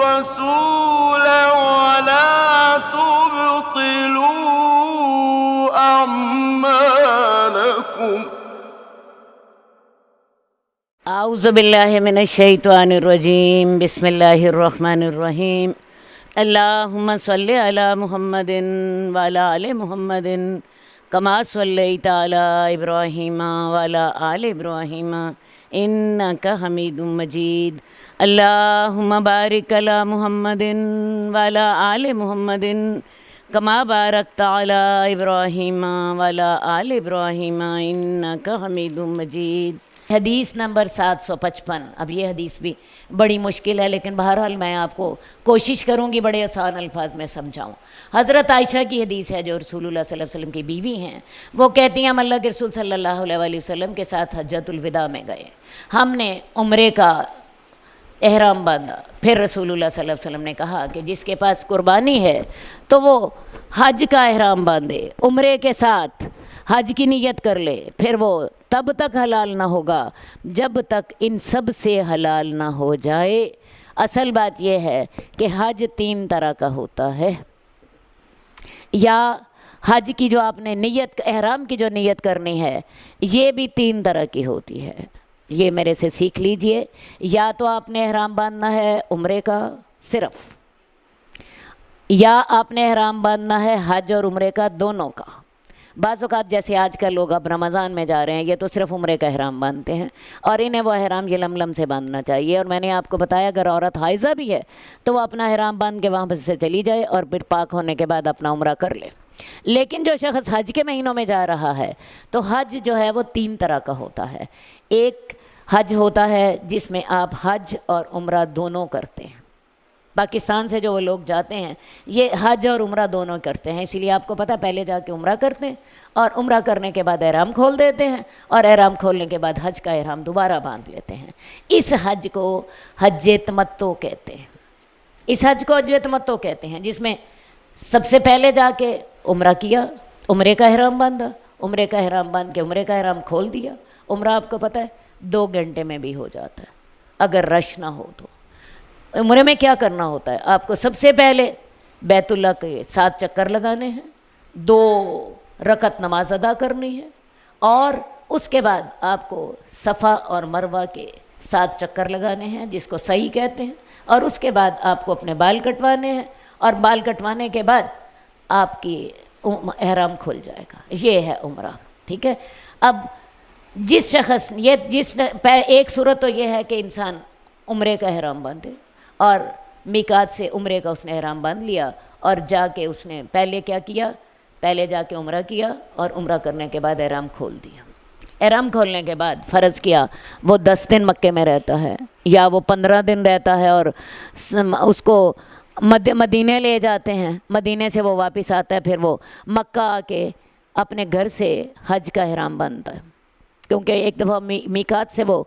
الرسول ولا تبطلوا أعمالكم. اعوذ باللہ من الشیطان الرجیم. بسم اللہ الرحمن الرحیم. اللہم صلی علی محمد وعلی آل محمد کما صلیت علی ابراہیم وعلی آل ابراہیم انک حمید مجید. اللہم بارک علی محمد وعلی آل محمد کما بارکت علی ابراہیم وعلی آل ابراہیم انک حمید مجید. حدیث نمبر 755. اب یہ حدیث بھی بڑی مشکل ہے، لیکن بہرحال میں آپ کو کوشش کروں گی بڑے آسان الفاظ میں سمجھاؤں. حضرت عائشہ کی حدیث ہے جو رسول اللہ صلی اللہ علیہ وسلم کی بیوی ہیں. وہ کہتی ہیں ہم اللہ کے رسول صلی اللہ علیہ وسلم کے ساتھ حجۃ الوداع میں گئے. ہم نے عمرے کا احرام باندھا. پھر رسول اللہ صلی اللہ علیہ وسلم نے کہا کہ جس کے پاس قربانی ہے تو وہ حج کا احرام باندھے، عمرے کے ساتھ حج کی نیت کر لے. پھر وہ تب تک حلال نہ ہوگا جب تک ان سب سے حلال نہ ہو جائے. اصل بات یہ ہے کہ حج 3 طرح کا ہوتا ہے. یا حج کی جو آپ نے نیت، احرام کی جو نیت کرنی ہے یہ بھی 3 طرح کی ہوتی ہے. یہ میرے سے سیکھ لیجئے. یا تو آپ نے احرام باندھنا ہے عمرے کا صرف، یا آپ نے احرام باندھنا ہے حج اور عمرے کا دونوں کا. بعض اوقات جیسے آج کل لوگ اب رمضان میں جا رہے ہیں یہ تو صرف عمرے کا احرام باندھتے ہیں اور انہیں وہ احرام یہ لملم سے باندھنا چاہیے. اور میں نے آپ کو بتایا اگر عورت حائضہ بھی ہے تو وہ اپنا احرام باندھ کے وہاں سے چلی جائے اور پھر پاک ہونے کے بعد اپنا عمرہ کر لے. لیکن جو شخص حج کے مہینوں میں جا رہا ہے تو حج جو ہے وہ 3 طرح کا ہوتا ہے. ایک حج ہوتا ہے جس میں آپ حج اور عمرہ دونوں کرتے ہیں. پاکستان سے جو وہ لوگ جاتے ہیں یہ حج اور عمرہ دونوں کرتے ہیں. اسی لیے آپ کو پتہ پہلے جا کے عمرہ کرتے ہیں اور عمرہ کرنے کے بعد احرام کھول دیتے ہیں اور احرام کھولنے کے بعد حج کا احرام دوبارہ باندھ لیتے ہیں. اس حج کو حج تمتع کہتے ہیں. اس حج کو حج تمتع کہتے ہیں جس میں سب سے پہلے جا کے عمرہ کیا، عمرے کا احرام باندھا، عمرے کا احرام باندھ کے عمرے کا احرام کھول دیا. عمرہ آپ کو پتہ ہے 2 گھنٹے میں بھی ہو جاتا ہے اگر رش نہ ہو تو. عمرے میں کیا کرنا ہوتا ہے؟ آپ کو سب سے پہلے بیت اللہ کے 7 چکر لگانے ہیں، 2 رکعت نماز ادا کرنی ہے، اور اس کے بعد آپ کو صفا اور مروہ کے 7 چکر لگانے ہیں جس کو سعی کہتے ہیں. اور اس کے بعد آپ کو اپنے بال کٹوانے ہیں اور بال کٹوانے کے بعد آپ کی احرام کھل جائے گا. یہ ہے عمرہ. ٹھیک ہے. اب جس شخص ایک صورت تو یہ ہے کہ انسان عمرے کا احرام باندھے اور میقات سے عمرے کا اس نے احرام باندھ لیا اور جا کے اس نے پہلے کیا کیا؟ پہلے جا کے عمرہ کیا اور عمرہ کرنے کے بعد احرام کھول دیا. احرام کھولنے کے بعد فرض کیا وہ 10 دن مکے میں رہتا ہے یا وہ 15 دن رہتا ہے اور اس کو مدینے لے جاتے ہیں، مدینے سے وہ واپس آتا ہے، پھر وہ مکہ آ کے اپنے گھر سے حج کا احرام باندھتا ہے کیونکہ ایک دفعہ میقات سے وہ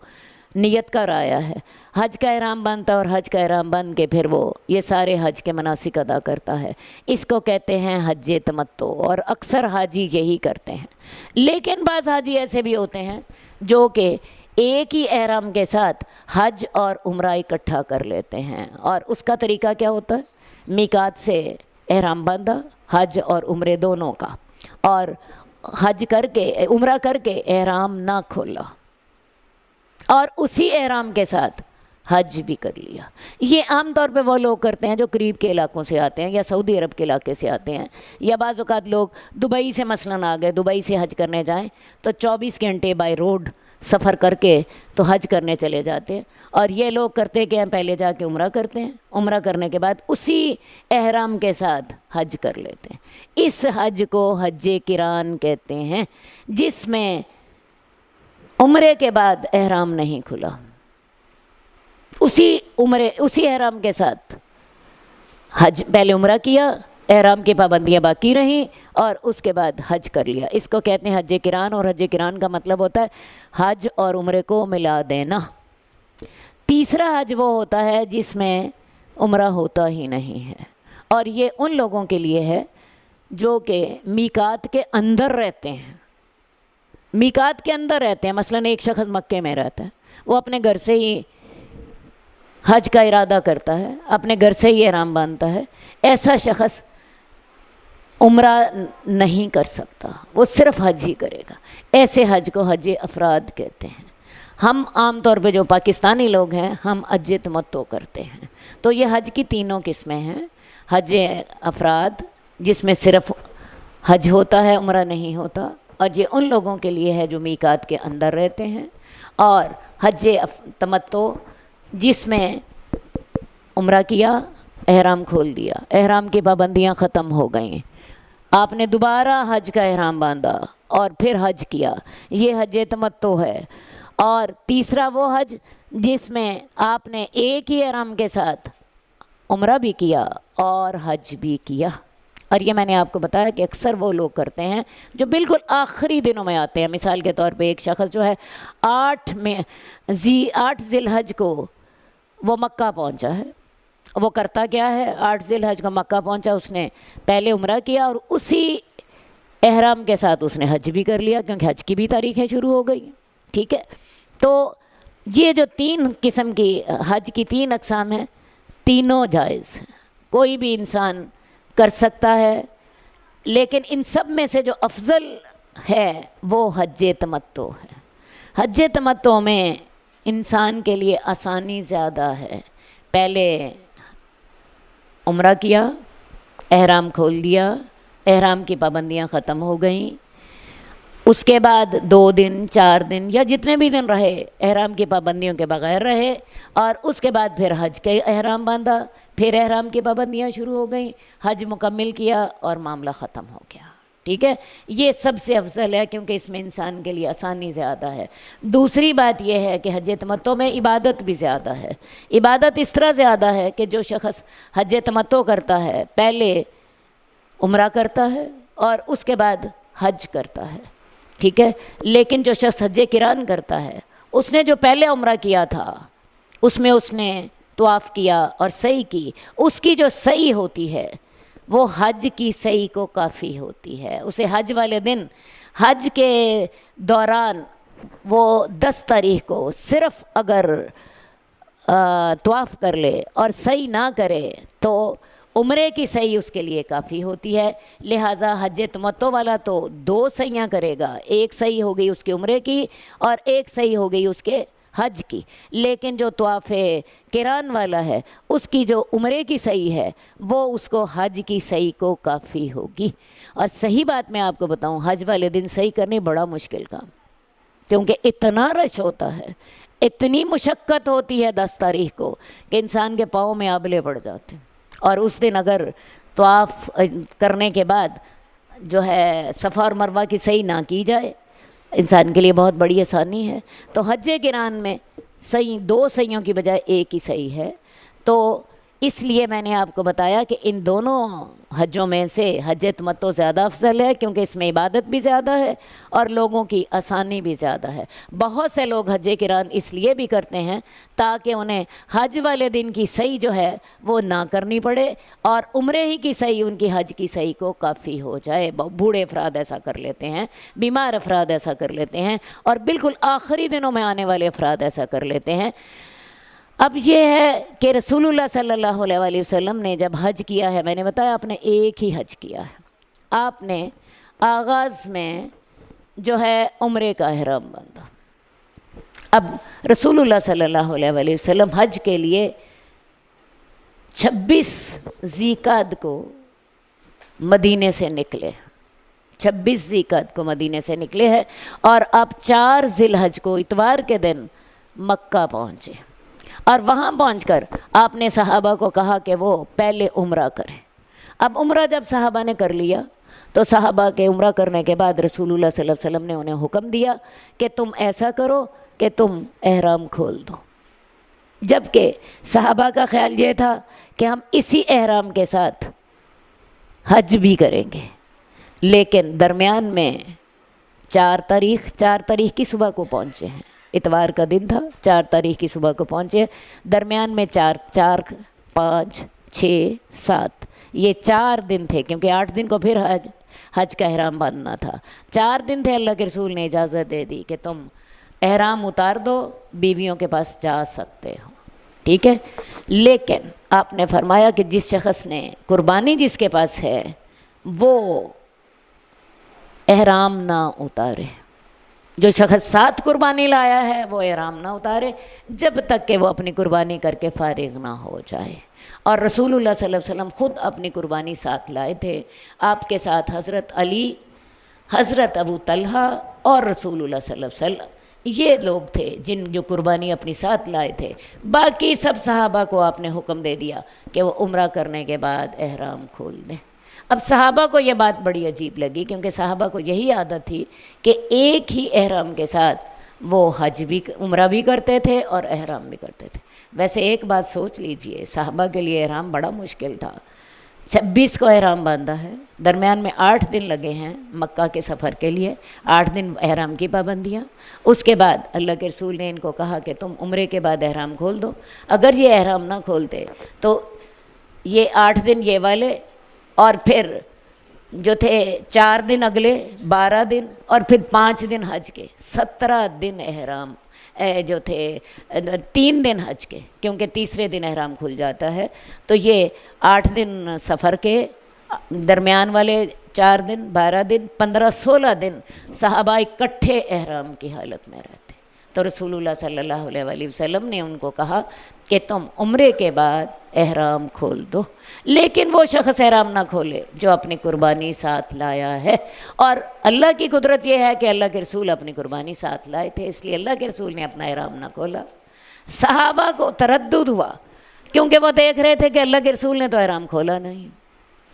نیت کر آیا ہے. حج کا احرام باندھتا اور حج کا احرام باندھ کے پھر وہ یہ سارے حج کے مناسک ادا کرتا ہے. اس کو کہتے ہیں حج تمتع اور اکثر حاجی یہی کرتے ہیں. لیکن بعض حاجی ایسے بھی ہوتے ہیں جو کہ ایک ہی احرام کے ساتھ حج اور عمرہ اکٹھا کر لیتے ہیں. اور اس کا طریقہ کیا ہوتا ہے؟ میقات سے احرام باندھا حج اور عمرے دونوں کا، اور حج کر کے عمرہ کر کے احرام نہ کھولا اور اسی احرام کے ساتھ حج بھی کر لیا. یہ عام طور پہ وہ لوگ کرتے ہیں جو قریب کے علاقوں سے آتے ہیں یا سعودی عرب کے علاقے سے آتے ہیں، یا بعض اوقات لوگ دبئی سے مثلاً آ گئے، دبئی سے حج کرنے جائیں تو 24 گھنٹے بائی روڈ سفر کر کے تو حج کرنے چلے جاتے ہیں. اور یہ لوگ کرتے کہ ہم پہلے جا کے عمرہ کرتے ہیں، عمرہ کرنے کے بعد اسی احرام کے ساتھ حج کر لیتے ہیں. اس حج کو حج قران کہتے ہیں جس میں عمرے کے بعد احرام نہیں کھلا، اسی احرام کے ساتھ حج پہلے عمرہ کیا، احرام کی پابندیاں باقی رہیں اور اس کے بعد حج کر لیا. اس کو کہتے ہیں حج قران. اور حج قران کا مطلب ہوتا ہے حج اور عمرے کو ملا دینا. تیسرا حج وہ ہوتا ہے جس میں عمرہ ہوتا ہی نہیں ہے، اور یہ ان لوگوں کے لیے ہے جو کہ میقات کے اندر رہتے ہیں. میقات کے اندر رہتے ہیں. مثلاً ایک شخص مکے میں رہتا ہے، وہ اپنے گھر سے ہی حج کا ارادہ کرتا ہے، اپنے گھر سے ہی احرام باندھتا ہے، ایسا شخص عمرہ نہیں کر سکتا، وہ صرف حج ہی کرے گا۔ ایسے حج کو حج افراد کہتے ہیں۔ ہم عام طور پہ جو پاکستانی لوگ ہیں ہم حج تمتع کرتے ہیں۔ تو یہ حج کی تینوں قسمیں ہیں، حج افراد جس میں صرف حج ہوتا ہے، عمرہ نہیں ہوتا، اور یہ ان لوگوں کے لیے ہے جو میقات کے اندر رہتے ہیں، اور حج تمتع جس میں عمرہ کیا، احرام کھول دیا، احرام کی پابندیاں ختم ہو گئیں، آپ نے دوبارہ حج کا احرام باندھا اور پھر حج کیا، یہ حج تمتع ہے۔ اور تیسرا وہ حج جس میں آپ نے ایک ہی احرام کے ساتھ عمرہ بھی کیا اور حج بھی کیا۔ اور یہ میں نے آپ کو بتایا کہ اکثر وہ لوگ کرتے ہیں جو بالکل آخری دنوں میں آتے ہیں۔ مثال کے طور پہ ایک شخص جو ہے 8 ذی الحج کو وہ مکہ پہنچا ہے، وہ کرتا کیا ہے، 8 ذی الحج کو مکہ پہنچا، اس نے پہلے عمرہ کیا اور اسی احرام کے ساتھ اس نے حج بھی کر لیا، کیونکہ حج کی بھی تاریخیں شروع ہو گئی، ٹھیک ہے۔ تو یہ جو 3 قسم کی حج کی 3 اقسام ہیں، تینوں جائز ہیں، کوئی بھی انسان کر سکتا ہے، لیکن ان سب میں سے جو افضل ہے وہ حج تمتع ہے۔ حج تمتع میں انسان کے لیے آسانی زیادہ ہے، پہلے عمرہ کیا، احرام کھول دیا، احرام کی پابندیاں ختم ہو گئیں، اس کے بعد 2 دن 4 دن یا جتنے بھی دن رہے احرام کی پابندیوں کے بغیر رہے، اور اس کے بعد پھر حج کے احرام باندھا، پھر احرام کی پابندیاں شروع ہو گئیں، حج مکمل کیا اور معاملہ ختم ہو گیا، ٹھیک ہے۔ یہ سب سے افضل ہے کیونکہ اس میں انسان کے لیے آسانی زیادہ ہے۔ دوسری بات یہ ہے کہ حج تمتع میں عبادت بھی زیادہ ہے۔ عبادت اس طرح زیادہ ہے کہ جو شخص حج تمتع کرتا ہے پہلے عمرہ کرتا ہے اور اس کے بعد حج کرتا ہے، ٹھیک ہے۔ لیکن جو شخص حج قران کرتا ہے، اس نے جو پہلے عمرہ کیا تھا اس میں اس نے طواف کیا اور سعی کی، اس کی جو سعی ہوتی ہے وہ حج کی سعی کو کافی ہوتی ہے۔ اسے حج والے دن، حج کے دوران، وہ 10 تاریخ کو صرف اگر طواف کر لے اور سعی نہ کرے تو عمرے کی سعی اس کے لیے کافی ہوتی ہے۔ لہٰذا حج تمتع والا تو 2 سعیاں کرے گا، ایک سعی ہو گئی اس کے عمرے کی اور ایک سعی ہو گئی اس کے حج کی۔ لیکن جو طواف قران والا ہے اس کی جو عمرے کی سعی ہے وہ اس کو حج کی سعی کو کافی ہوگی۔ اور صحیح بات میں آپ کو بتاؤں، حج والے دن سعی کرنی بڑا مشکل کام، کیونکہ اتنا رش ہوتا ہے، اتنی مشقت ہوتی ہے 10 تاریخ کو کہ انسان کے پاؤں میں آبلے پڑ جاتے ہیں۔ اور اس دن اگر طواف کرنے کے بعد جو ہے صفا اور مروہ کی سعی نہ کی جائے، انسان کے لیے بہت بڑی آسانی ہے۔ تو حج قران میں سعی 2 سعیوں کی بجائے ایک ہی سعی ہے۔ تو اس لیے میں نے آپ کو بتایا کہ ان دونوں حجوں میں سے حج تمتع زیادہ افضل ہے، کیونکہ اس میں عبادت بھی زیادہ ہے اور لوگوں کی آسانی بھی زیادہ ہے۔ بہت سے لوگ حج قران اس لیے بھی کرتے ہیں تاکہ انہیں حج والے دن کی سعی جو ہے وہ نہ کرنی پڑے اور عمرے ہی کی سعی ان کی حج کی سعی کو کافی ہو جائے۔ بوڑھے افراد ایسا کر لیتے ہیں، بیمار افراد ایسا کر لیتے ہیں، اور بالکل آخری دنوں میں آنے والے افراد ایسا کر لیتے ہیں۔ اب یہ ہے کہ رسول اللہ صلی اللہ علیہ وآلہ وسلم نے جب حج کیا ہے، میں نے بتایا آپ نے ایک ہی حج کیا ہے، آپ نے آغاز میں جو ہے عمرے کا احرام باندھا۔ اب رسول اللہ صلی اللہ علیہ وآلہ وسلم حج کے لیے 26 ذی القعدہ کو مدینے سے نکلے، 26 ذی القعدہ کو مدینے سے نکلے ہیں، اور آپ 4 ذی الحج کو اتوار کے دن مکہ پہنچے، اور وہاں پہنچ کر آپ نے صحابہ کو کہا کہ وہ پہلے عمرہ کریں۔ اب عمرہ جب صحابہ نے کر لیا تو صحابہ کے عمرہ کرنے کے بعد رسول اللہ صلی اللہ علیہ وسلم نے انہیں حکم دیا کہ تم ایسا کرو کہ تم احرام کھول دو، جبکہ صحابہ کا خیال یہ تھا کہ ہم اسی احرام کے ساتھ حج بھی کریں گے۔ لیکن درمیان میں 4 تاریخ کی صبح کو پہنچے ہیں، اتوار کا دن تھا، 4 تاریخ کی صبح کو پہنچے، درمیان میں 4 5 6 7 یہ 4 دن تھے، کیونکہ 8 دن کو پھر حج کا احرام باندھنا تھا۔ 4 دن تھے، اللہ کے رسول نے اجازت دے دی کہ تم احرام اتار دو، بیویوں کے پاس جا سکتے ہو، ٹھیک ہے۔ لیکن آپ نے فرمایا کہ جس شخص نے قربانی جس کے پاس ہے وہ احرام نہ اتارے، جو شخص ساتھ قربانی لایا ہے وہ احرام نہ اتارے جب تک کہ وہ اپنی قربانی کر کے فارغ نہ ہو جائے۔ اور رسول اللہ صلی اللہ علیہ وسلم خود اپنی قربانی ساتھ لائے تھے، آپ کے ساتھ حضرت علی، حضرت ابو طلحہ اور رسول اللہ صلی اللہ علیہ وسلم، یہ لوگ تھے جو قربانی اپنی ساتھ لائے تھے۔ باقی سب صحابہ کو آپ نے حکم دے دیا کہ وہ عمرہ کرنے کے بعد احرام کھول دیں۔ اب صحابہ کو یہ بات بڑی عجیب لگی، کیونکہ صحابہ کو یہی عادت تھی کہ ایک ہی احرام کے ساتھ وہ حج بھی، عمرہ بھی کرتے تھے اور احرام بھی کرتے تھے۔ ویسے ایک بات سوچ لیجئے، صحابہ کے لیے احرام بڑا مشکل تھا۔ 26 کو احرام باندھا ہے، درمیان میں 8 دن لگے ہیں مکہ کے سفر کے لیے، 8 دن احرام کی پابندیاں۔ اس کے بعد اللہ کے رسول نے ان کو کہا کہ تم عمرے کے بعد احرام کھول دو۔ اگر یہ احرام نہ کھولتے تو یہ 8 دن یہ والے، اور پھر جو تھے 4 دن اگلے، 12 دن، اور پھر 5 دن حج کے، 17 دن احرام جو تھے، 3 دن حج کے، کیونکہ تیسرے دن احرام کھل جاتا ہے، تو یہ 8 دن سفر کے، درمیان والے 4 دن، 12 دن، 15، 16 دن صحابہ اکٹھے احرام کی حالت میں رہتے۔ تو رسول اللہ صلی اللہ علیہ وآلہ وسلم نے ان کو کہا کہ تم عمرے کے بعد احرام کھول دو، لیکن وہ شخص احرام نہ کھولے جو اپنی قربانی ساتھ لایا ہے۔ اور اللہ کی قدرت یہ ہے کہ اللہ کے رسول اپنی قربانی ساتھ لائے تھے، اس لیے اللہ کے رسول نے اپنا احرام نہ کھولا۔ صحابہ کو تردد ہوا کیونکہ وہ دیکھ رہے تھے کہ اللہ کے رسول نے تو احرام کھولا نہیں،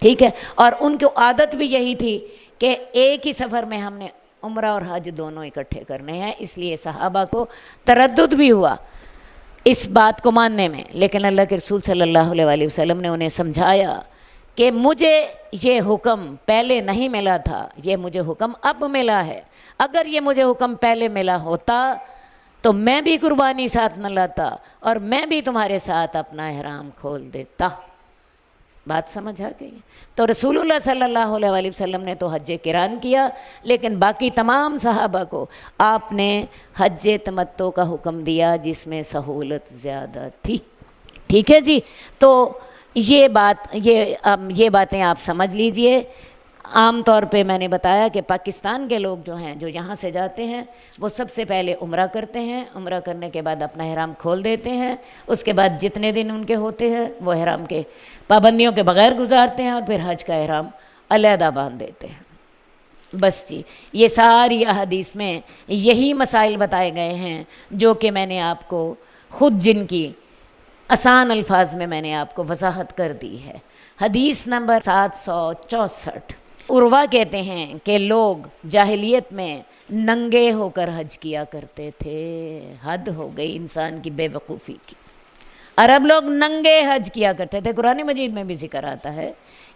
ٹھیک ہے، اور ان کی عادت بھی یہی تھی کہ ایک ہی سفر میں ہم نے عمرہ اور حج دونوں اکٹھے کرنے ہیں، اس لیے صحابہ کو تردد بھی ہوا اس بات کو ماننے میں۔ لیکن اللہ کے رسول صلی اللہ علیہ وآلہ وسلم نے انہیں سمجھایا کہ مجھے یہ حکم پہلے نہیں ملا تھا، یہ مجھے حکم اب ملا ہے۔ اگر یہ مجھے حکم پہلے ملا ہوتا تو میں بھی قربانی ساتھ نہ لاتا اور میں بھی تمہارے ساتھ اپنا احرام کھول دیتا۔ بات سمجھ آ گئی؟ تو رسول اللہ صلی اللہ علیہ وآلہ وسلم نے تو حج قران کیا، لیکن باقی تمام صحابہ کو آپ نے حج تمتع کا حکم دیا جس میں سہولت زیادہ تھی، ٹھیک ہے جی۔ تو یہ باتیں آپ سمجھ لیجئے۔ عام طور پہ میں نے بتایا کہ پاکستان کے لوگ جو ہیں، جو یہاں سے جاتے ہیں، وہ سب سے پہلے عمرہ کرتے ہیں، عمرہ کرنے کے بعد اپنا احرام کھول دیتے ہیں، اس کے بعد جتنے دن ان کے ہوتے ہیں وہ احرام کے پابندیوں کے بغیر گزارتے ہیں، اور پھر حج کا احرام علیحدہ باندھ دیتے ہیں۔ بس جی، یہ ساری احادیث میں یہی مسائل بتائے گئے ہیں جو کہ میں نے آپ کو خود جن کی آسان الفاظ میں نے آپ کو وضاحت کر دی ہے۔ حدیث نمبر 764، عروہ کہتے ہیں کہ لوگ جاہلیت میں ننگے ہو کر حج کیا کرتے تھے۔ حد ہو گئی انسان کی بے وقوفی کی۔ عرب لوگ ننگے حج کیا کرتے تھے، قرآن مجید میں بھی ذکر آتا ہے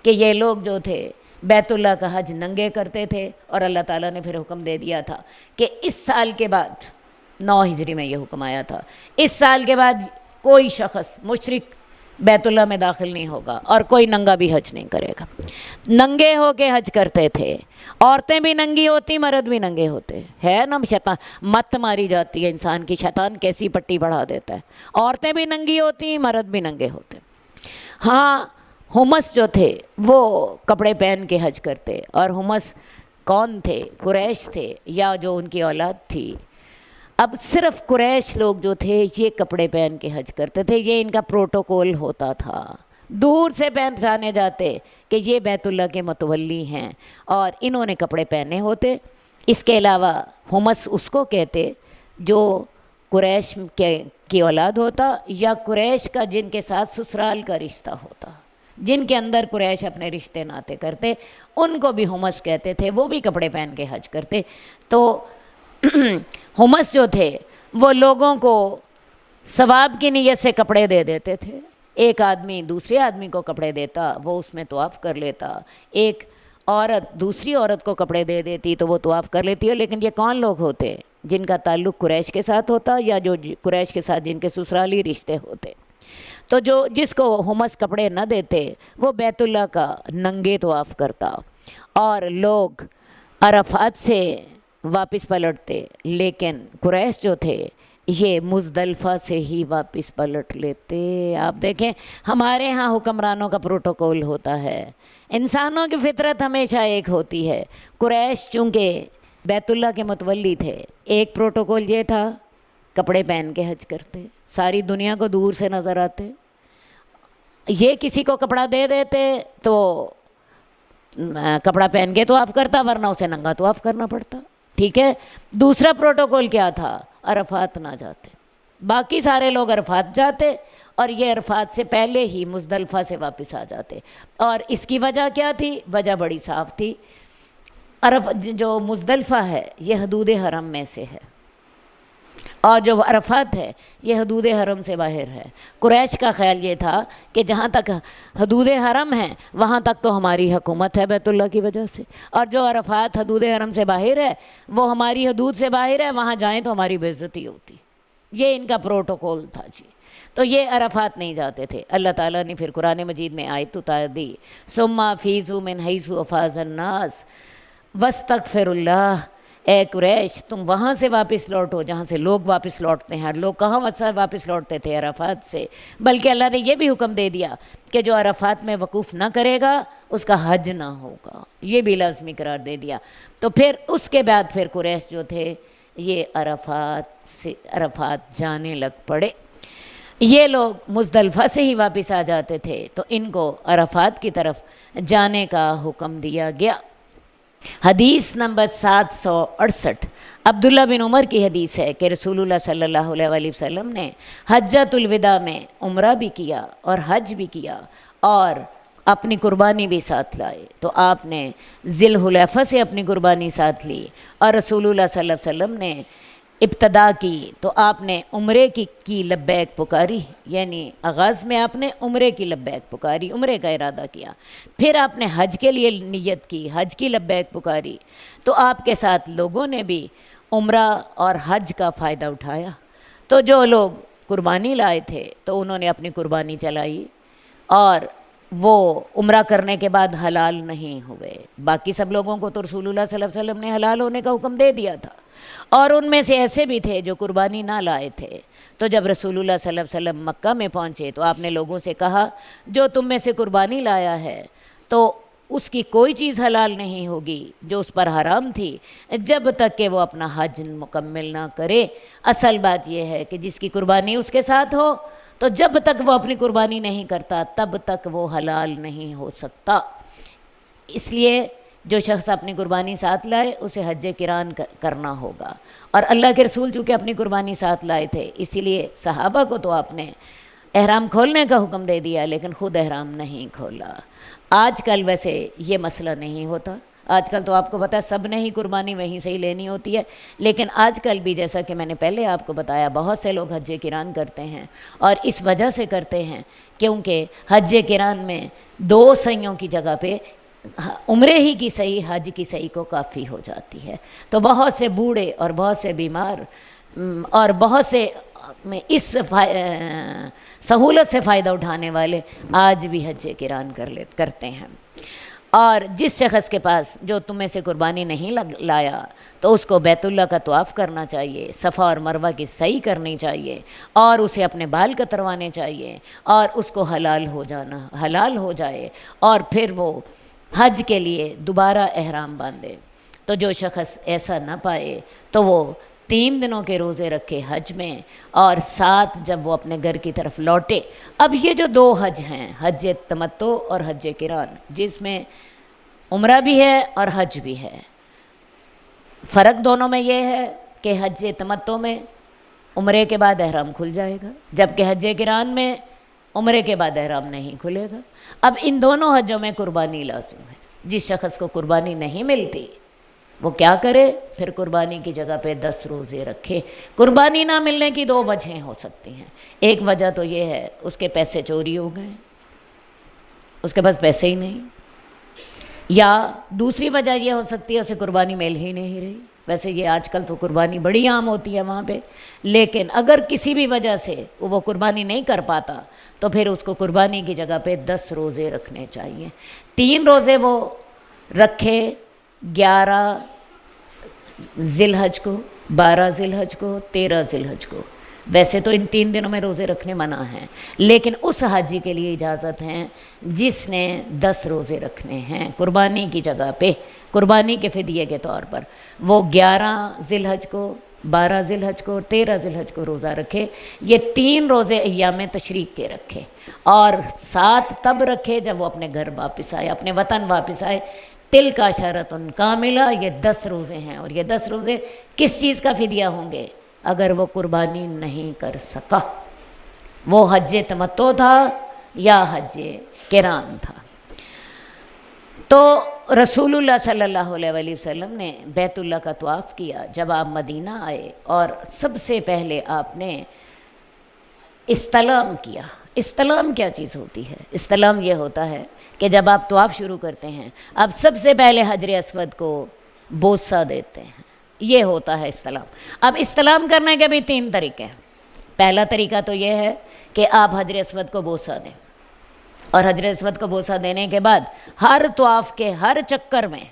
کہ یہ لوگ جو تھے بیت اللہ کا حج ننگے کرتے تھے، اور اللہ تعالیٰ نے پھر حکم دے دیا تھا کہ اس سال کے بعد، 9 ہجری میں یہ حکم آیا تھا، اس سال کے بعد کوئی شخص مشرک بیت اللہ میں داخل نہیں ہوگا اور کوئی ننگا بھی حج نہیں کرے گا۔ ننگے ہو کے حج کرتے تھے، عورتیں بھی ننگی ہوتی، مرد بھی ننگے ہوتے ہے نا۔ شیطان مت ماری جاتی ہے انسان کی، شیطان کیسی پٹی بڑھا دیتا ہے۔ عورتیں بھی ننگی ہوتی، مرد بھی ننگے ہوتے۔ ہاں، حمص جو تھے وہ کپڑے پہن کے حج کرتے، اور حمص کون تھے؟ قریش تھے، یا جو ان کی اولاد تھی۔ اب صرف قریش لوگ جو تھے یہ کپڑے پہن کے حج کرتے تھے، یہ ان کا پروٹوکول ہوتا تھا۔ دور سے پہچانے جاتے کہ یہ بیت اللہ کے متولی ہیں، اور انہوں نے کپڑے پہنے ہوتے۔ اس کے علاوہ حمص اس کو کہتے جو قریش کی اولاد ہوتا، یا قریش کا جن کے ساتھ سسرال کا رشتہ ہوتا، جن کے اندر قریش اپنے رشتے ناتے کرتے، ان کو بھی حمص کہتے تھے، وہ بھی کپڑے پہن کے حج کرتے۔ تو حمص جو تھے وہ لوگوں کو ثواب کی نیت سے کپڑے دے دیتے تھے۔ ایک آدمی دوسرے آدمی کو کپڑے دیتا، وہ اس میں طواف کر لیتا۔ ایک عورت دوسری عورت کو کپڑے دے دیتی تو وہ طواف کر لیتی ہے۔ لیکن یہ کون لوگ ہوتے جن کا تعلق قریش کے ساتھ ہوتا، یا جو قریش کے ساتھ جن کے سسرالی رشتے ہوتے؟ تو جس کو حمص کپڑے نہ دیتے وہ بیت اللہ کا ننگے طواف کرتا، اور لوگ عرفات سے واپس پلٹتے۔ لیکن قریش جو تھے یہ مزدلفہ سے ہی واپس پلٹ لیتے۔ آپ دیکھیں ہمارے ہاں حکمرانوں کا پروٹوکول ہوتا ہے، انسانوں کی فطرت ہمیشہ ایک ہوتی ہے۔ قریش چونکہ بیت اللہ کے متولی تھے، ایک پروٹوکول یہ تھا کپڑے پہن کے حج کرتے، ساری دنیا کو دور سے نظر آتے۔ یہ کسی کو کپڑا دے دیتے تو کپڑا پہن کے طواف کرتا، ورنہ اسے ننگا طواف کرنا پڑتا، ٹھیک ہے۔ دوسرا پروٹوکول کیا تھا؟ عرفات نہ جاتے، باقی سارے لوگ عرفات جاتے اور یہ عرفات سے پہلے ہی مزدلفہ سے واپس آ جاتے۔ اور اس کی وجہ کیا تھی؟ وجہ بڑی صاف تھی۔ جو مزدلفہ ہے یہ حدود حرم میں سے ہے، اور جو عرفات ہے یہ حدود حرم سے باہر ہے۔ قریش کا خیال یہ تھا کہ جہاں تک حدود حرم ہے وہاں تک تو ہماری حکومت ہے بیت اللہ کی وجہ سے، اور جو عرفات حدود حرم سے باہر ہے وہ ہماری حدود سے باہر ہے، وہاں جائیں تو ہماری بے عزتی ہوتی۔ یہ ان کا پروٹوکول تھا جی۔ تو یہ عرفات نہیں جاتے تھے۔ اللہ تعالیٰ نے پھر قرآن مجید میں آیت اتار دی، ثم افیضوا من حیث افاض الناس واستغفر اللہ۔ اے قریش تم وہاں سے واپس لوٹو جہاں سے لوگ واپس لوٹتے ہیں۔ لوگ کہاں واپس لوٹتے تھے؟ عرفات سے۔ بلکہ اللہ نے یہ بھی حکم دے دیا کہ جو عرفات میں وقوف نہ کرے گا اس کا حج نہ ہوگا، یہ بھی لازمی قرار دے دیا۔ تو پھر اس کے بعد پھر قریش جو تھے یہ عرفات جانے لگ پڑے۔ یہ لوگ مزدلفہ سے ہی واپس آ جاتے تھے تو ان کو عرفات کی طرف جانے کا حکم دیا گیا۔ حدیث نمبر 768 عبداللہ بن عمر کی حدیث ہے کہ رسول اللہ صلی اللہ علیہ وآلہ وسلم نے حجۃ الوداع میں عمرہ بھی کیا اور حج بھی کیا اور اپنی قربانی بھی ساتھ لائے۔ تو آپ نے ذی الحلیفہ سے اپنی قربانی ساتھ لی، اور رسول اللہ صلی اللہ علیہ وسلم نے ابتدا کی تو آپ نے عمرے کی لبیک پکاری، یعنی آغاز میں آپ نے عمرے کی لبیک پکاری، عمرے کا ارادہ کیا۔ پھر آپ نے حج کے لیے نیت کی، حج کی لبیک پکاری۔ تو آپ کے ساتھ لوگوں نے بھی عمرہ اور حج کا فائدہ اٹھایا۔ تو جو لوگ قربانی لائے تھے تو انہوں نے اپنی قربانی چلائی، اور وہ عمرہ کرنے کے بعد حلال نہیں ہوئے۔ باقی سب لوگوں کو تو رسول اللہ صلی اللہ علیہ وسلم نے حلال ہونے کا حکم دے دیا تھا، اور ان میں سے ایسے بھی تھے جو قربانی نہ لائے تھے۔ تو جب رسول اللہ صلی اللہ علیہ وسلم مکہ میں پہنچے تو آپ نے لوگوں سے کہا جو تم میں سے قربانی لایا ہے تو اس کی کوئی چیز حلال نہیں ہوگی جو اس پر حرام تھی جب تک کہ وہ اپنا حج مکمل نہ کرے۔ اصل بات یہ ہے کہ جس کی قربانی اس کے ساتھ ہو تو جب تک وہ اپنی قربانی نہیں کرتا تب تک وہ حلال نہیں ہو سکتا۔ اس لیے جو شخص اپنی قربانی ساتھ لائے اسے حج قران کرنا ہوگا، اور اللہ کے رسول چونکہ اپنی قربانی ساتھ لائے تھے اسی لیے صحابہ کو تو آپ نے احرام کھولنے کا حکم دے دیا لیکن خود احرام نہیں کھولا۔ آج کل ویسے یہ مسئلہ نہیں ہوتا، آج کل تو آپ کو پتہ ہے سب نے ہی قربانی وہیں سے ہی لینی ہوتی ہے، لیکن آج کل بھی جیسا کہ میں نے پہلے آپ کو بتایا بہت سے لوگ حج قران کرتے ہیں، اور اس وجہ سے کرتے ہیں کیونکہ حج قران میں 2 سعیوں کی جگہ پہ عمرے ہی کی صحیح حج کی صحیح کو کافی ہو جاتی ہے۔ تو بہت سے بوڑھے اور بہت سے بیمار اور بہت سے اس سہولت سے فائدہ اٹھانے والے آج بھی حج قران کرتے ہیں۔ اور جس شخص کے پاس جو تم میں سے قربانی نہیں لایا تو اس کو بیت اللہ کا طواف کرنا چاہیے، صفا اور مروہ کی سعی کرنی چاہیے، اور اسے اپنے بال کتروانے چاہیے، اور اس کو حلال ہو جائے، اور پھر وہ حج کے لیے دوبارہ احرام باندھے۔ تو جو شخص ایسا نہ پائے تو وہ 3 دنوں کے روزے رکھے حج میں، اور 7 جب وہ اپنے گھر کی طرف لوٹے۔ اب یہ جو 2 حج ہیں، حج تمتع اور حج قران، جس میں عمرہ بھی ہے اور حج بھی ہے، فرق دونوں میں یہ ہے کہ حج تمتع میں عمرے کے بعد احرام کھل جائے گا، جبکہ حج قران میں عمرے کے بعد احرام نہیں کھلے گا۔ اب ان دونوں حجوں میں قربانی لازم ہے۔ جس شخص کو قربانی نہیں ملتی وہ کیا کرے؟ پھر قربانی کی جگہ پہ 10 روزے رکھے۔ قربانی نہ ملنے کی 2 وجہیں ہو سکتی ہیں۔ ایک وجہ تو یہ ہے اس کے پیسے چوری ہو گئے، اس کے پاس پیسے ہی نہیں، یا دوسری وجہ یہ ہو سکتی ہے اسے قربانی مل ہی نہیں رہی۔ ویسے یہ آج کل تو قربانی بڑی عام ہوتی ہے وہاں پہ، لیکن اگر کسی بھی وجہ سے وہ قربانی نہیں کر پاتا تو پھر اس کو قربانی کی جگہ پہ 10 روزے رکھنے چاہیے۔ 3 روزے وہ رکھے، 11 ذی الحج کو، 12 ذی الحج کو، 13 ذی الحج کو۔ ویسے تو ان 3 دنوں میں روزے رکھنے منع ہیں، لیکن اس حاجی کے لیے اجازت ہے جس نے 10 روزے رکھنے ہیں قربانی کی جگہ پہ، قربانی کے فدیے کے طور پر، وہ 11 ذی الحج کو، 12 ذی الحج کو اور 13 ذی الحج کو روزہ رکھے۔ یہ 3 روزے ایام تشریق کے رکھے، اور 7 تب رکھے جب وہ اپنے گھر واپس آئے، اپنے وطن واپس آئے۔ تلک عشرۃ کاملہ، یہ 10 روزے ہیں، اور یہ 10 روزے کس چیز کا فدیہ ہوں گے؟ اگر وہ قربانی نہیں کر سکا، وہ حج تمتع تھا یا حج قران تھا۔ تو رسول اللہ صلی اللہ علیہ وسلم نے بیت اللہ کا طواف کیا جب آپ مدینہ آئے، اور سب سے پہلے آپ نے استلام کیا۔ استلام کیا چیز ہوتی ہے؟ استلام یہ ہوتا ہے کہ جب آپ طواف شروع کرتے ہیں، آپ سب سے پہلے حجر اسود کو بوسہ دیتے ہیں، یہ ہوتا ہے استلام۔ اب استلام کرنے کے بھی 3 طریقے ہیں۔ پہلا طریقہ تو یہ ہے کہ آپ حجر اسود کو بوسہ دیں، اور حجر اسود کو بوسہ دینے کے بعد ہر طواف کے ہر چکر میں،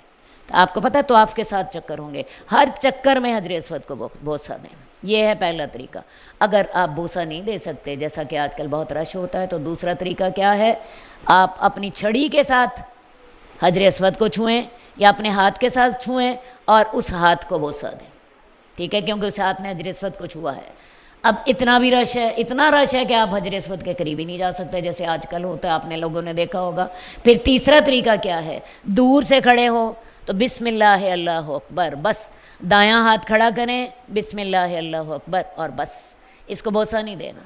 آپ کو پتہ ہے طواف کے 7 چکر ہوں گے، ہر چکر میں حجر اسود کو بوسہ دیں۔ یہ ہے پہلا طریقہ۔ اگر آپ بوسہ نہیں دے سکتے، جیسا کہ آج کل بہت رش ہوتا ہے، تو دوسرا طریقہ کیا ہے؟ آپ اپنی چھڑی کے ساتھ حجر اسود کو چھوئیں، یا اپنے ہاتھ کے ساتھ چھوئیں اور اس ہاتھ کو بوسہ دیں، ٹھیک ہے، کیونکہ اس ہاتھ نے حجر اسود کو چھوا ہے۔ اب اتنا بھی رش ہے، اتنا رش ہے کہ آپ حجر اسود کے قریب ہی نہیں جا سکتے، جیسے آج کل ہوتا ہے، آپ نے لوگوں نے دیکھا ہوگا۔ پھر تیسرا طریقہ کیا ہے؟ دور سے کھڑے ہو تو بسم اللہ اللہ اکبر، بس دایاں ہاتھ کھڑا کریں، بسم اللہ اللہ اکبر، اور بس، اس کو بوسہ نہیں دینا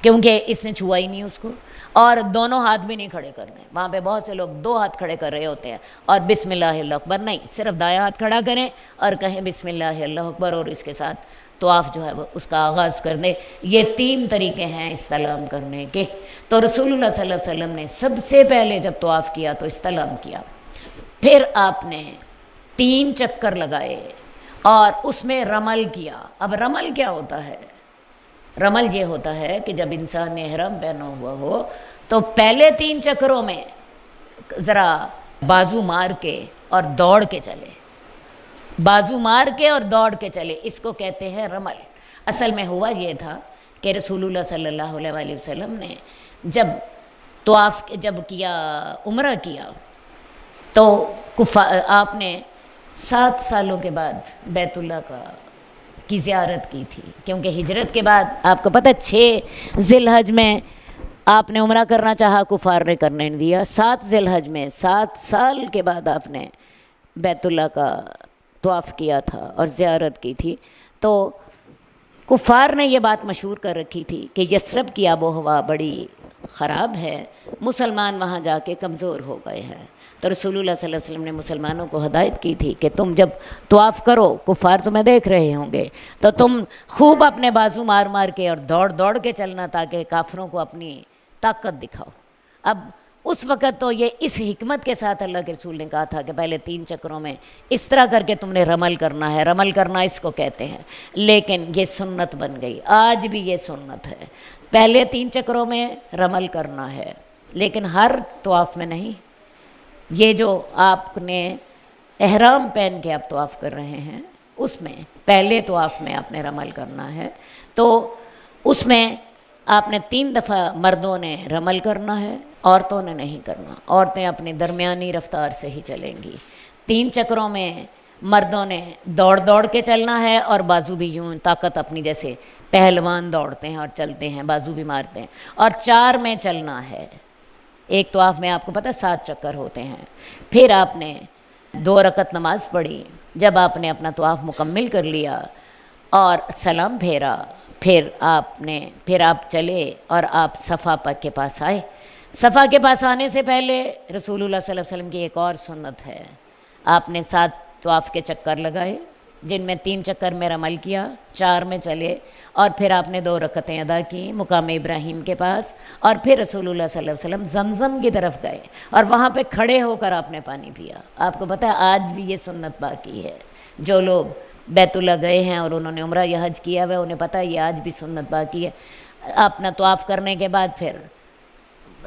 کیونکہ اس نے چھوا ہی نہیں اس کو، اور دونوں ہاتھ بھی نہیں کھڑے کرنے۔ وہاں پہ بہت سے لوگ 2 ہاتھ کھڑے کر رہے ہوتے ہیں اور بسم اللہ اللہ اکبر نہیں، صرف دایاں ہاتھ کھڑا کریں اور کہیں بسم اللہ اللہ اکبر، اور اس کے ساتھ طواف جو ہے وہ اس کا آغاز کر دیں۔ یہ 3 طریقے ہیں استلام کرنے کے۔ تو رسول اللہ صلی اللہ علیہ وسلم نے سب سے پہلے جب طواف کیا تو استلام کیا، پھر آپ نے 3 چکر لگائے اور اس میں رمل کیا۔ اب رمل کیا ہوتا ہے؟ رمل یہ ہوتا ہے کہ جب انسان نے احرام پہنا ہوا ہو تو پہلے 3 چکروں میں ذرا بازو مار کے اور دوڑ کے چلے، بازو مار کے اور دوڑ کے چلے، اس کو کہتے ہیں رمل۔ اصل میں ہوا یہ تھا کہ رسول اللہ صلی اللہ علیہ وسلم نے جب طواف جب کیا، عمرہ کیا، تو آپ نے 7 سالوں کے بعد بیت اللہ کی زیارت کی تھی، کیونکہ ہجرت کے بعد آپ کو پتہ 6 ذی الحج میں آپ نے عمرہ کرنا چاہا، کفار نے کرنے نہیں دیا۔ 7 ذی الحج میں 7 سال کے بعد آپ نے بیت اللہ کا طواف کیا تھا اور زیارت کی تھی۔ تو کفار نے یہ بات مشہور کر رکھی تھی کہ یثرب کی آب و ہوا بڑی خراب ہے، مسلمان وہاں جا کے کمزور ہو گئے ہیں۔ تو رسول اللہ صلی اللہ علیہ وسلم نے مسلمانوں کو ہدایت کی تھی کہ تم جب طواف کرو، کفار تمہیں دیکھ رہے ہوں گے، تو تم خوب اپنے بازو مار مار کے اور دوڑ دوڑ کے چلنا، تاکہ کافروں کو اپنی طاقت دکھاؤ۔ اب اس وقت تو یہ اس حکمت کے ساتھ اللہ کے رسول نے کہا تھا کہ پہلے 3 چکروں میں اس طرح کر کے تم نے رمل کرنا ہے، رمل کرنا اس کو کہتے ہیں، لیکن یہ سنت بن گئی، آج بھی یہ سنت ہے، پہلے 3 چکروں میں رمل کرنا ہے، لیکن ہر طواف میں نہیں۔ یہ جو آپ نے احرام پہن کے آپ طواف کر رہے ہیں، اس میں پہلے طواف میں آپ نے رمل کرنا ہے، تو اس میں آپ نے 3 دفعہ مردوں نے رمل کرنا ہے، عورتوں نے نہیں کرنا، عورتیں اپنی درمیانی رفتار سے ہی چلیں گی۔ 3 چکروں میں مردوں نے دوڑ دوڑ کے چلنا ہے، اور بازو بھی یوں طاقت اپنی، جیسے پہلوان دوڑتے ہیں اور چلتے ہیں، بازو بھی مارتے ہیں، اور 4 میں چلنا ہے۔ ایک طواف میں آپ کو پتہ 7 چکر ہوتے ہیں۔ پھر آپ نے 2 رکعت نماز پڑھی، جب آپ نے اپنا طواف مکمل کر لیا اور سلام پھیرا، پھر آپ چلے اور آپ صفا کے پاس آئے۔ صفا کے پاس آنے سے پہلے رسول اللہ صلی اللہ علیہ وسلم کی ایک اور سنت ہے، آپ نے 7 طواف کے چکر لگائے، جن میں 3 چکر میں رمل کیا، 4 میں چلے، اور پھر آپ نے 2 رکعتیں ادا کی مقام ابراہیم کے پاس، اور پھر رسول اللہ صلی اللہ علیہ وسلم زمزم کی طرف گئے اور وہاں پہ کھڑے ہو کر آپ نے پانی پیا۔ آپ کو پتہ ہے آج بھی یہ سنت باقی ہے، جو لوگ بیت اللہ گئے ہیں اور انہوں نے عمرہ یا حج کیا ہوا ہے، انہیں پتہ ہے یہ آج بھی سنت باقی ہے۔ اپنا طواف کرنے کے بعد پھر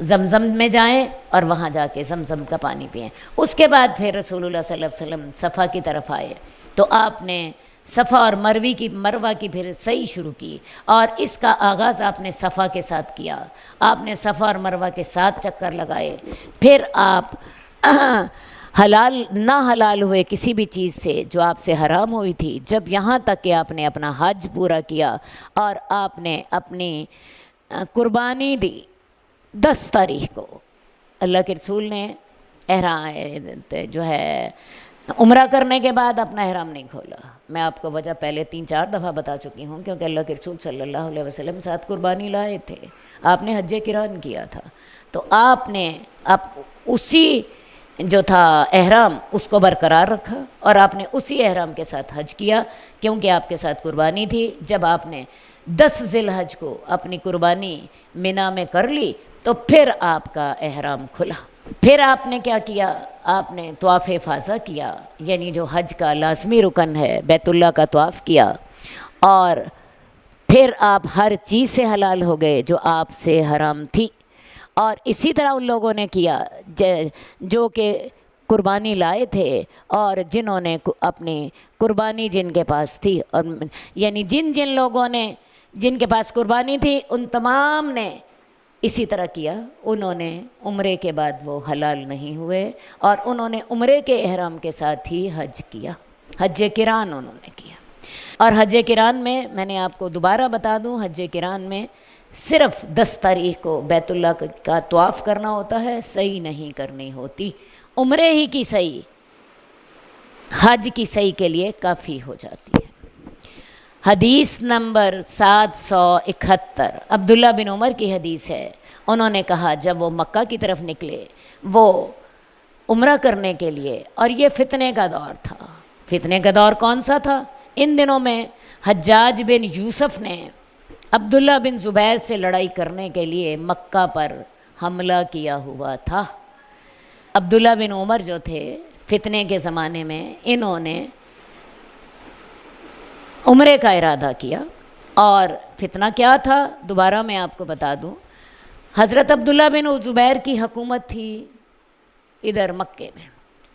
زمزم میں جائیں اور وہاں جا کے زمزم کا پانی پئیں۔ اس کے بعد پھر رسول اللہ صلی اللہ علیہ وسلم صفا کی طرف آئے، تو آپ نے صفا اور مروہ کی پھر صحیح شروع کی، اور اس کا آغاز آپ نے صفا کے ساتھ کیا۔ آپ نے صفا اور مروہ کے 7 چکر لگائے، پھر آپ حلال نہ حلال ہوئے کسی بھی چیز سے جو آپ سے حرام ہوئی تھی، جب یہاں تک کہ آپ نے اپنا حج پورا کیا اور آپ نے اپنی قربانی دی 10 تاریخ کو۔ اللہ کے رسول نے جو ہے عمرہ کرنے کے بعد اپنا احرام نہیں کھولا۔ میں آپ کو وجہ پہلے 3-4 دفعہ بتا چکی ہوں، کیونکہ اللہ کے رسول صلی اللہ علیہ وسلم ساتھ قربانی لائے تھے، آپ نے حج قران کیا تھا، تو آپ نے اسی جو تھا احرام اس کو برقرار رکھا، اور آپ نے اسی احرام کے ساتھ حج کیا، کیونکہ آپ کے ساتھ قربانی تھی۔ جب آپ نے 10 ذی الحج کو اپنی قربانی منا میں کر لی تو پھر آپ کا احرام کھلا۔ پھر آپ نے کیا کیا؟ آپ نے طواف افاضہ کیا، یعنی جو حج کا لازمی رکن ہے بیت اللہ کا طواف کیا، اور پھر آپ ہر چیز سے حلال ہو گئے جو آپ سے حرام تھی۔ اور اسی طرح ان لوگوں نے کیا جو کہ قربانی لائے تھے، اور جنہوں نے اپنی قربانی جن کے پاس تھی، اور یعنی جن لوگوں نے جن کے پاس قربانی تھی ان تمام نے اسی طرح کیا۔ انہوں نے عمرے کے بعد وہ حلال نہیں ہوئے، اور انہوں نے عمرے کے احرام کے ساتھ ہی حج کیا، حج قران انہوں نے کیا۔ اور حج قران میں نے آپ کو دوبارہ بتا دوں، حج قران میں صرف 10 تاریخ کو بیت اللہ کا طواف کرنا ہوتا ہے، صحیح نہیں کرنی ہوتی۔ عمرے ہی کی صحیح حج کی صحیح کے لیے کافی ہو جاتی ہے۔ حدیث نمبر 771 عبداللہ بن عمر کی حدیث ہے، انہوں نے کہا جب وہ مکہ کی طرف نکلے وہ عمرہ کرنے کے لیے، اور یہ فتنے کا دور تھا۔ فتنے کا دور کون سا تھا؟ ان دنوں میں حجاج بن یوسف نے عبداللہ بن زبیر سے لڑائی کرنے کے لیے مکہ پر حملہ کیا ہوا تھا۔ عبداللہ بن عمر جو تھے فتنے کے زمانے میں، انہوں نے عمرے کا ارادہ کیا، اور فتنہ کیا تھا دوبارہ میں آپ کو بتا دوں۔ حضرت عبداللہ بن زبیر کی حکومت تھی ادھر مکے میں،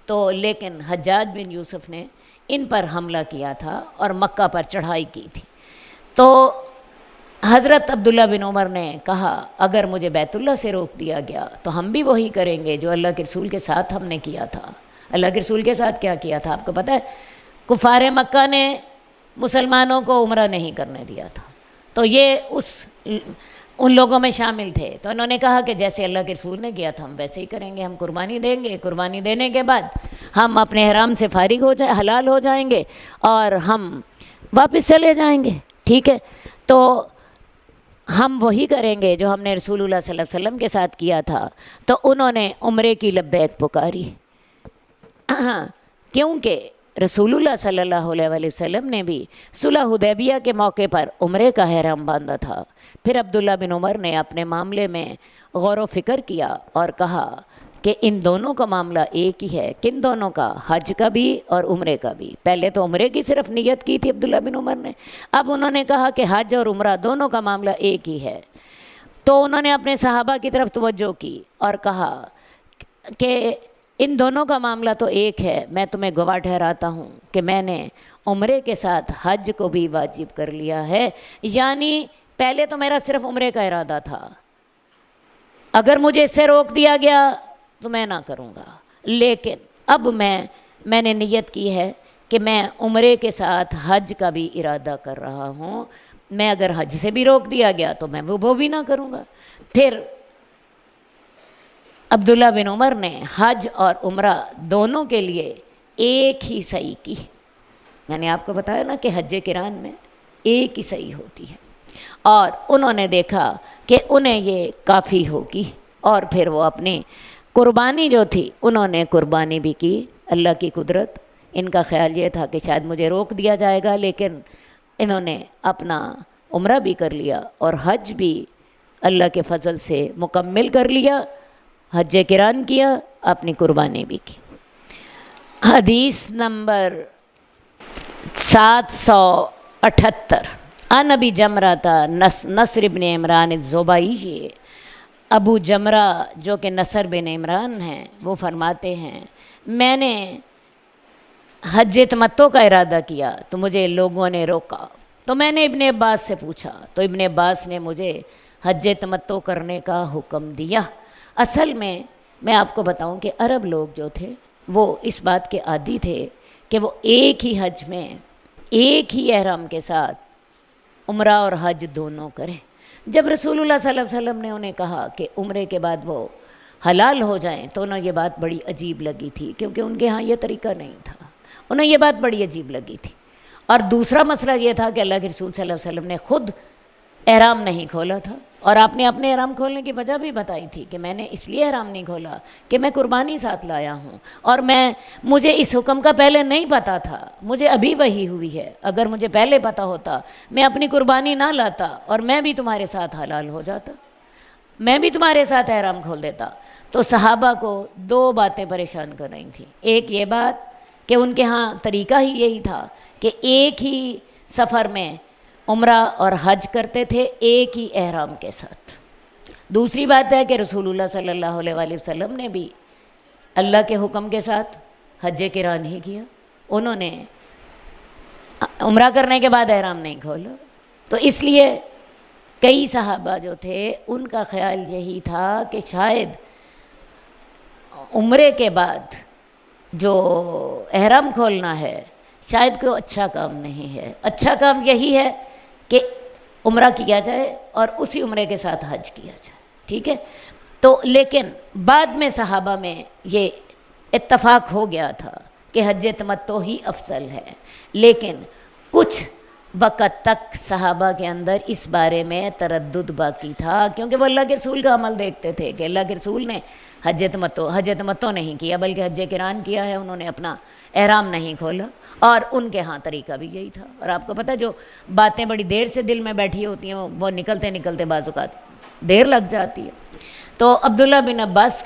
تو لیکن حجاج بن یوسف نے ان پر حملہ کیا تھا اور مکہ پر چڑھائی کی تھی۔ تو حضرت عبداللہ بن عمر نے کہا اگر مجھے بیت اللہ سے روک دیا گیا تو ہم بھی وہی کریں گے جو اللہ کے رسول کے ساتھ ہم نے کیا تھا۔ اللہ کے رسول کے ساتھ کیا کیا تھا آپ کو پتہ ہے؟ کفار مکہ نے مسلمانوں کو عمرہ نہیں کرنے دیا تھا، تو یہ ان لوگوں میں شامل تھے۔ تو انہوں نے کہا کہ جیسے اللہ کے رسول نے کیا تھا ہم ویسے ہی کریں گے، ہم قربانی دیں گے، قربانی دینے کے بعد ہم اپنے احرام سے فارغ حلال ہو جائیں گے اور ہم واپس چلے جائیں گے، ٹھیک ہے؟ تو ہم وہی کریں گے جو ہم نے رسول اللہ صلی اللہ علیہ وسلم کے ساتھ کیا تھا۔ تو انہوں نے عمرے کی لبیک پکاری، کیونکہ رسول اللہ صلی اللہ علیہ وسلم نے بھی صلح حدیبیہ کے موقع پر عمرے کا احرام باندھا تھا۔ پھر عبداللہ بن عمر نے اپنے معاملے میں غور و فکر کیا اور کہا کہ ان دونوں کا معاملہ ایک ہی ہے۔ کن دونوں کا؟ حج کا بھی اور عمرے کا بھی۔ پہلے تو عمرے کی صرف نیت کی تھی عبداللہ بن عمر نے، اب انہوں نے کہا کہ حج اور عمرہ دونوں کا معاملہ ایک ہی ہے۔ تو انہوں نے اپنے صحابہ کی طرف توجہ کی اور کہا کہ ان دونوں کا معاملہ تو ایک ہے، میں تمہیں گواہ ٹھہراتا ہوں کہ میں نے عمرے کے ساتھ حج کو بھی واجب کر لیا ہے۔ یعنی پہلے تو میرا صرف عمرے کا ارادہ تھا، اگر مجھے اس سے روک دیا گیا تو میں نہ کروں گا، لیکن اب میں نے نیت کی ہے کہ میں عمرے کے ساتھ حج کا بھی ارادہ کر رہا ہوں، میں اگر حج سے بھی روک دیا گیا تو میں وہ بھی نہ کروں گا۔ پھر عبداللہ بن عمر نے حج اور عمرہ دونوں کے لیے ایک ہی صحیح کی۔ میں نے آپ کو بتایا نا کہ حج قران میں ایک ہی صحیح ہوتی ہے، اور انہوں نے دیکھا کہ انہیں یہ کافی ہوگی، اور پھر وہ اپنی قربانی جو تھی انہوں نے قربانی بھی کی۔ اللہ کی قدرت، ان کا خیال یہ تھا کہ شاید مجھے روک دیا جائے گا، لیکن انہوں نے اپنا عمرہ بھی کر لیا اور حج بھی اللہ کے فضل سے مکمل کر لیا، حج قران کیا، اپنی قربانی بھی کی۔ حدیث نمبر 778 عن ابی جمرہ نصر بن عمران الزبیعی، ابو جمرہ جو کہ نصر بن عمران ہیں وہ فرماتے ہیں میں نے حج تمتع کا ارادہ کیا تو مجھے لوگوں نے روکا، تو میں نے ابن عباس سے پوچھا تو ابن عباس نے مجھے حج تمتع کرنے کا حکم دیا۔ اصل میں آپ کو بتاؤں کہ عرب لوگ جو تھے وہ اس بات کے عادی تھے کہ وہ ایک ہی حج میں ایک ہی احرام کے ساتھ عمرہ اور حج دونوں کریں۔ جب رسول اللہ صلی اللہ علیہ وسلم نے انہیں کہا کہ عمرے کے بعد وہ حلال ہو جائیں تو انہیں یہ بات بڑی عجیب لگی تھی، کیونکہ ان کے ہاں یہ طریقہ نہیں تھا، انہیں یہ بات بڑی عجیب لگی تھی۔ اور دوسرا مسئلہ یہ تھا کہ اللہ کے رسول صلی اللہ علیہ وسلم نے خود احرام نہیں کھولا تھا، اور آپ نے اپنے احرام کھولنے کی وجہ بھی بتائی تھی کہ میں نے اس لیے احرام نہیں کھولا کہ میں قربانی ساتھ لایا ہوں، اور مجھے اس حکم کا پہلے نہیں پتہ تھا، مجھے ابھی وحی ہوئی ہے، اگر مجھے پہلے پتہ ہوتا میں اپنی قربانی نہ لاتا اور میں بھی تمہارے ساتھ حلال ہو جاتا، میں بھی تمہارے ساتھ احرام کھول دیتا۔ تو صحابہ کو دو باتیں پریشان کر رہی تھیں، ایک یہ بات کہ ان کے ہاں طریقہ ہی یہی تھا کہ ایک ہی سفر میں عمرہ اور حج کرتے تھے ایک ہی احرام کے ساتھ۔ دوسری بات ہے کہ رسول اللہ صلی اللہ علیہ وآلہ وسلم نے بھی اللہ کے حکم کے ساتھ حج قران ہی کیا، انہوں نے عمرہ کرنے کے بعد احرام نہیں کھولا۔ تو اس لیے کئی صحابہ جو تھے ان کا خیال یہی تھا کہ شاید عمرے کے بعد جو احرام کھولنا ہے شاید کوئی اچھا کام نہیں ہے، اچھا کام یہی ہے کہ عمرہ کیا جائے اور اسی عمرے کے ساتھ حج کیا جائے، ٹھیک ہے۔ تو لیکن بعد میں صحابہ میں یہ اتفاق ہو گیا تھا کہ حج تمتع ہی افضل ہے، لیکن کچھ وقت تک صحابہ کے اندر اس بارے میں تردد باقی تھا، کیونکہ وہ اللہ کے رسول کا عمل دیکھتے تھے کہ اللہ کے رسول نے حج تمتع نہیں کیا بلکہ حج قران کیا ہے، انہوں نے اپنا احرام نہیں کھولا، اور ان کے ہاں طریقہ بھی یہی تھا۔ اور آپ کو پتہ جو باتیں بڑی دیر سے دل میں بیٹھی ہوتی ہیں وہ نکلتے نکلتے بعض اوقات دیر لگ جاتی ہے۔ تو عبداللہ بن عباس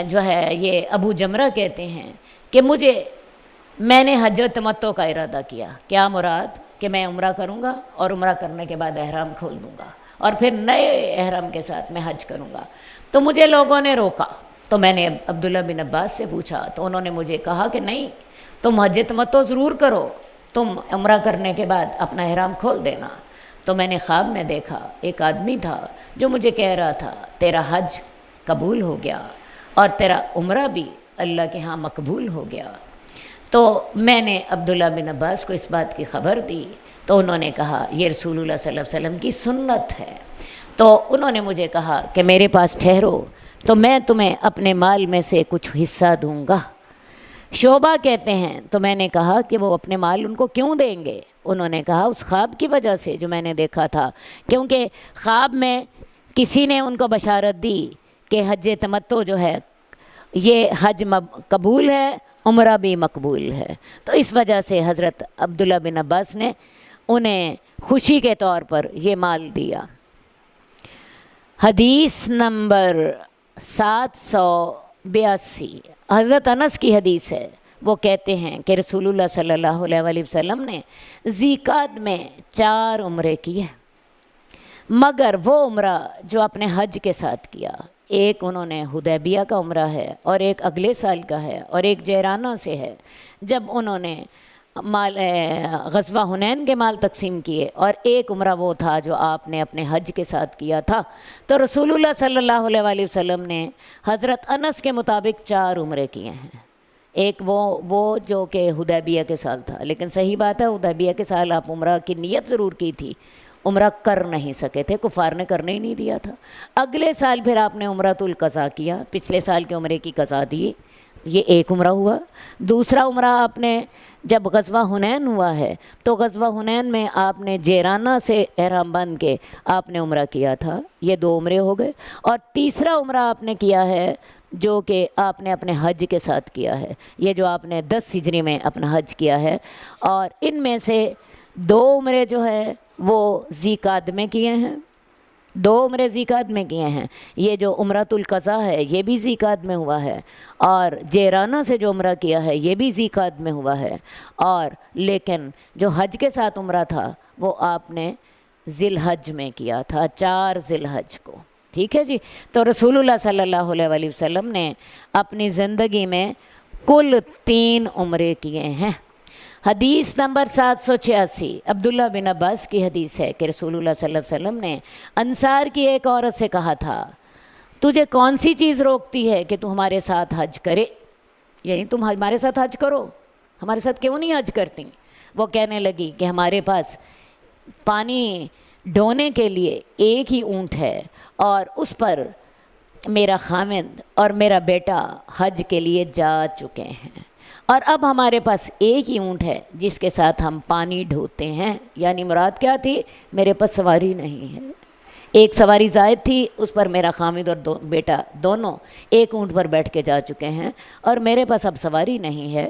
جو ہے یہ ابو جمرہ کہتے ہیں کہ میں نے حج تمتع کا ارادہ کیا، کیا مراد کہ میں عمرہ کروں گا اور عمرہ کرنے کے بعد احرام کھول دوں گا اور پھر نئے احرام کے ساتھ میں حج کروں گا۔ تو مجھے لوگوں نے روکا، تو میں نے عبداللہ بن عباس سے پوچھا تو انہوں نے مجھے کہا کہ نہیں، تم حج تمتع ضرور کرو، تم عمرہ کرنے کے بعد اپنا احرام کھول دینا۔ تو میں نے خواب میں دیکھا ایک آدمی تھا جو مجھے کہہ رہا تھا تیرا حج قبول ہو گیا اور تیرا عمرہ بھی اللہ کے ہاں مقبول ہو گیا۔ تو میں نے عبداللہ بن عباس کو اس بات کی خبر دی، تو انہوں نے کہا یہ رسول اللہ صلی اللہ علیہ وسلم کی سنت ہے۔ تو انہوں نے مجھے کہا کہ میرے پاس ٹھہرو تو میں تمہیں اپنے مال میں سے کچھ حصہ دوں گا۔ شعبہ کہتے ہیں تو میں نے کہا کہ وہ اپنے مال ان کو کیوں دیں گے؟ انہوں نے کہا اس خواب کی وجہ سے جو میں نے دیکھا تھا، کیونکہ خواب میں کسی نے ان کو بشارت دی کہ حج تمتع جو ہے یہ حج قبول ہے، عمرہ بھی مقبول ہے، تو اس وجہ سے حضرت عبداللہ بن عباس نے انہیں خوشی کے طور پر یہ مال دیا۔ حدیث نمبر 782 حضرت انس کی حدیث ہے، وہ کہتے ہیں کہ رسول اللہ صلی اللہ علیہ وآلہ وسلم نے ذیقعد میں 4 عمرے کیے، مگر وہ عمرہ جو اپنے حج کے ساتھ کیا، ایک انہوں نے حدیبیہ کا عمرہ ہے اور ایک اگلے سال کا ہے اور ایک جیرانہ سے ہے، جب انہوں نے غزوہ حنین کے مال تقسیم کیے، اور ایک عمرہ وہ تھا جو آپ نے اپنے حج کے ساتھ کیا تھا۔ تو رسول اللہ صلی اللہ علیہ وآلہ وسلم نے حضرت انس کے مطابق 4 عمرے کیے ہیں، ایک وہ جو کہ حدیبیہ کے سال تھا، لیکن صحیح بات ہے حدیبیہ کے سال آپ عمرہ کی نیت ضرور کی تھی، عمرہ کر نہیں سکے تھے، کفار نے کرنے ہی نہیں دیا تھا۔ اگلے سال پھر آپ نے عمرۃ القضاء کیا، پچھلے سال کے عمرے کی قضا دی، یہ ایک عمرہ ہوا۔ دوسرا عمرہ آپ نے جب غزوہ حنین ہوا ہے تو غزوہ حنین میں آپ نے جیرانہ سے احرام بند کے آپ نے عمرہ کیا تھا، یہ 2 عمرے ہو گئے۔ اور تیسرا عمرہ آپ نے کیا ہے جو کہ آپ نے اپنے حج کے ساتھ کیا ہے، یہ جو آپ نے 10 ہجری میں اپنا حج کیا ہے، اور ان میں سے 2 عمرے جو ہے وہ ذیقعد میں کیے ہیں، 2 عمرے ذیقعد میں کیے ہیں، یہ جو عمرۃ القضاء ہے یہ بھی ذیقعد میں ہوا ہے، اور جیرانہ سے جو عمرہ کیا ہے یہ بھی ذیقعد میں ہوا ہے، اور لیکن جو حج کے ساتھ عمرہ تھا وہ آپ نے ذی الحج میں کیا تھا، 4 ذی الحج کو، ٹھیک ہے جی۔ تو رسول اللہ صلی اللہ علیہ وآلہ وسلم نے اپنی زندگی میں کل 3 عمرے کیے ہیں۔ حدیث نمبر 786 عبداللہ بن عباس کی حدیث ہے کہ رسول اللہ صلی اللہ علیہ وسلم نے انصار کی ایک عورت سے کہا تھا، تجھے کون سی چیز روکتی ہے کہ تو ہمارے ساتھ حج کرے؟ یعنی تم ہمارے ساتھ حج کرو، ہمارے ساتھ کیوں نہیں حج کرتی؟ وہ کہنے لگی کہ ہمارے پاس پانی ڈھونے کے لیے ایک ہی اونٹ ہے اور اس پر میرا خاوند اور میرا بیٹا حج کے لیے جا چکے ہیں، اور اب ہمارے پاس ایک ہی اونٹ ہے جس کے ساتھ ہم پانی ڈھوتے ہیں۔ یعنی مراد کیا تھی؟ میرے پاس سواری نہیں ہے، ایک سواری زائد تھی، اس پر میرا خامد اور بیٹا دونوں ایک اونٹ پر بیٹھ کے جا چکے ہیں اور میرے پاس اب سواری نہیں ہے۔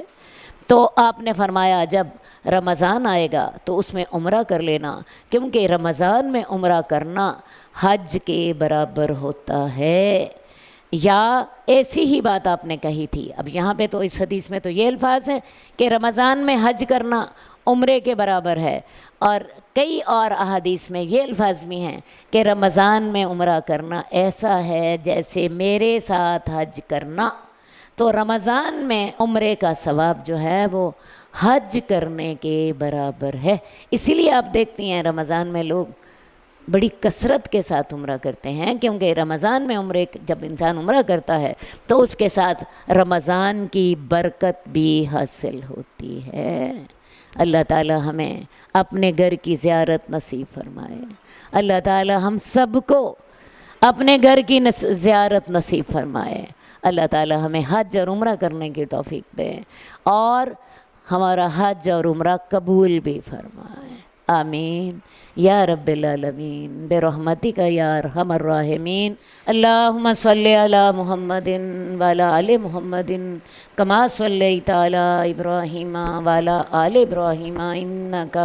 تو آپ نے فرمایا جب رمضان آئے گا تو اس میں عمرہ کر لینا، کیونکہ رمضان میں عمرہ کرنا حج کے برابر ہوتا ہے۔ یا ایسی ہی بات آپ نے کہی تھی۔ اب یہاں پہ تو اس حدیث میں تو یہ الفاظ ہیں کہ رمضان میں حج کرنا عمرے کے برابر ہے، اور کئی اور احادیث میں یہ الفاظ بھی ہیں کہ رمضان میں عمرہ کرنا ایسا ہے جیسے میرے ساتھ حج کرنا۔ تو رمضان میں عمرے کا ثواب جو ہے وہ حج کرنے کے برابر ہے۔ اسی لیے آپ دیکھتی ہیں رمضان میں لوگ بڑی کثرت کے ساتھ عمرہ کرتے ہیں، کیونکہ رمضان میں عمرے جب انسان عمرہ کرتا ہے تو اس کے ساتھ رمضان کی برکت بھی حاصل ہوتی ہے۔ اللہ تعالی ہمیں اپنے گھر کی زیارت نصیب فرمائے۔ اللہ تعالی ہم سب کو اپنے گھر کی زیارت نصیب فرمائے۔ اللہ تعالی ہمیں حج اور عمرہ کرنے کی توفیق دے اور ہمارا حج اور عمرہ قبول بھی فرمائے، آمین یا رب العالمین برحمتک یا ارحم الراحمین۔ اللہم صلی علی محمد وعلی آل محمد کما صلیت علی ابراہیم وعلی آل ابراہیم انک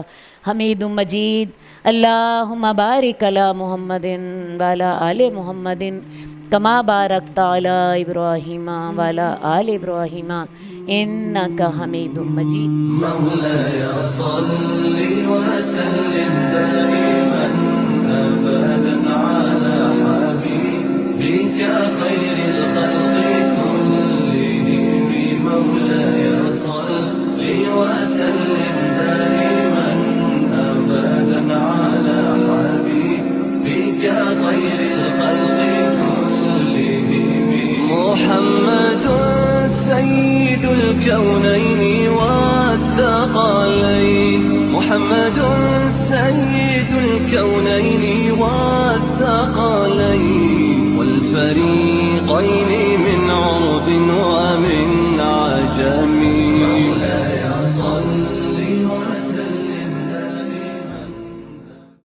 حمید مجید۔ اللہم بارک علی محمد وعلی آل محمد کما بارکت علی ابراہیم وعلی آل ابراہیم انک حمید مجید۔ مولاي صل وسلم دائما ابدا على حبيبك خير الخلق كلهم مولاي صل وسلم دائما ابدا على حبيبك خير الخلق كلهم محمد سيد الكونين والثقلين محمد سيد الكونين والثقلين والفريقين من عرب